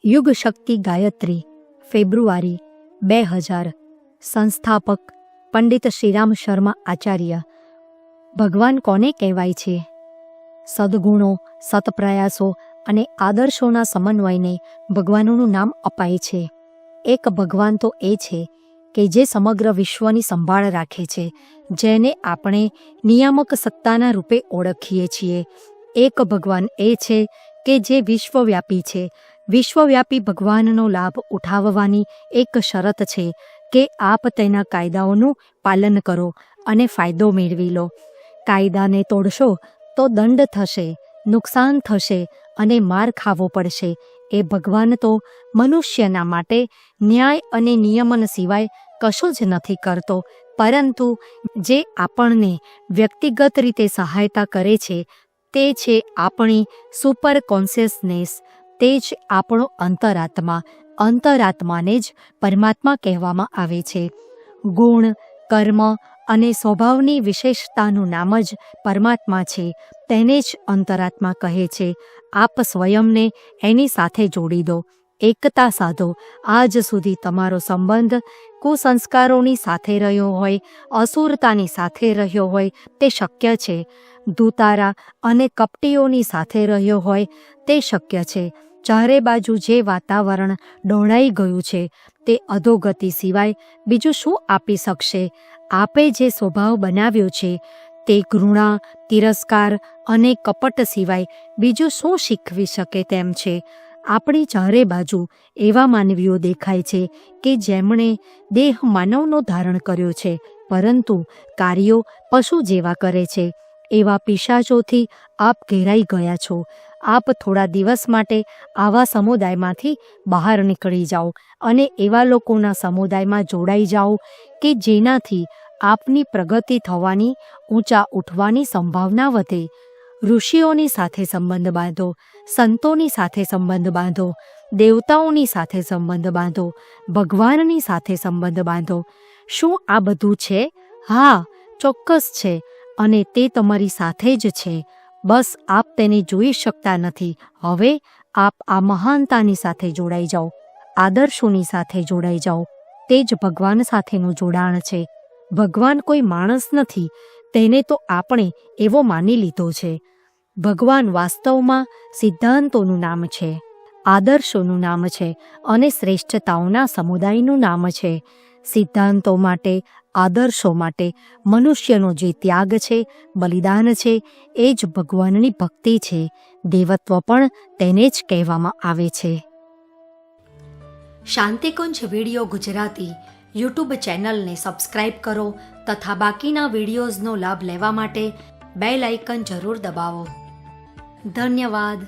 યુગ શક્તિ ગાયત્રી ફેબ્રુઆરી 2000 સંસ્થાપક પંડિત શ્રીરામ શર્મા આચાર્ય। ભગવાન કોને કહેવાય છે? સદગુણો, સત્પ્રયાસો અને આદર્શોના સમન્વયને ભગવાનોનું નામ અપાય છે। એક ભગવાન તો એ છે કે જે સમગ્ર વિશ્વની સંભાળ રાખે છે, જેને આપણે નિયામક સત્તાના રૂપે ઓળખીએ છીએ। એક ભગવાન એ છે કે જે વિશ્વવ્યાપી છે। વિશ્વવ્યાપી ભગવાનનો લાભ ઉઠાવવાની એક શરત છે કે આપ તેના કાયદાઓનું પાલન કરો અને ફાયદો મેળવી લો। કાયદાને તોડશો તો દંડ થશે, નુકસાન થશે અને માર ખાવો પડશે। એ ભગવાન તો મનુષ્યના માટે ન્યાય અને નિયમન સિવાય કશું જ નથી કરતો, પરંતુ જે આપણને વ્યક્તિગત રીતે સહાયતા કરે છે તે છે આપણી સુપર કોન્શિયસનેસ, તે જ આપણો અંતરાત્મા। અંતરાત્માને જ પરમાત્મા કહેવામાં આવે છે। ગુણ, કર્મ અને સ્વભાવની વિશેષતાનું નામ જ પરમાત્મા છે, તેને જ અંતરાત્મા કહે છે। આપ સ્વયંને એની સાથે જોડી દો, એકતા સાધો। આજ સુધી તમારો સંબંધ કુસંસ્કારોની સાથે રહ્યો હોય, અસુરતાની સાથે રહ્યો હોય તે શક્ય છે, દૂતારા અને કપટીઓની સાથે રહ્યો હોય તે શક્ય છે। ચારે બાજુ જે વાતાવરણ ડહોળાઈ ગયું છે તે અધોગતિ સિવાય બીજું શું આપી શકશે? આપે જે સ્વભાવ બનાવ્યો છે તે ઘૃણા, તિરસ્કાર અને કપટ સિવાય બીજું શું શીખવી શકે તેમ છે। આપણી ચારે બાજુ એવા માનવીઓ દેખાય છે કે જેમણે દેહ માનવનો ધારણ કર્યો છે, પરંતુ કાર્યો પશુ જેવા કરે છે। એવા પિશાચોથી આપ ઘેરાઈ ગયા છો। આપ થોડા દિવસ માટે આવા સમુદાયમાંથી બહાર નીકળી જાઓ અને એવા લોકોના સમુદાયમાં જોડાઈ જાઓ કે જેનાથી આપની પ્રગતિ થવાની, ઊંચા ઉઠવાની સંભાવના વધે। ઋષિઓની સાથે સંબંધ બાંધો, સંતોની સાથે સંબંધ બાંધો, દેવતાઓની સાથે સંબંધ બાંધો, ભગવાનની સાથે સંબંધ બાંધો। શું આ બધું છે? હા, ચોક્કસ છે, અને તે તમારી સાથે જ છે, બસ આપ તેને જોઈ શકતા નથી। હવે આપ આ મહાનતાની સાથે જોડાઈ જાઓ, આદર્શોની સાથે જોડાઈ જાઓ। તે જ ભગવાન સાથેનું જોડાણ છે। ભગવાન કોઈ માણસ નથી, તેને તો આપણે એવો માની લીધો છે। ભગવાન વાસ્તવમાં સિદ્ધાંતોનું નામ છે, આદર્શોનું નામ છે અને શ્રેષ્ઠતાઓના સમુદાયનું નામ છે। સિદ્ધાંતો માટે, આદર્શો માટે મનુષ્યનો જે ત્યાગ છે, બલિદાન છે, એ જ ભગવાનની ભક્તિ છે। દેવત્વ પણ તેને જ કહેવામાં આવે છે। શાંતિકુંજ વિડીયો ગુજરાતી યુટ્યુબ ચેનલને સબસ્ક્રાઇબ કરો તથા બાકીના વિડીયોઝનો લાભ લેવા માટે બેલ આઇકન જરૂર દબાવો। ધન્યવાદ।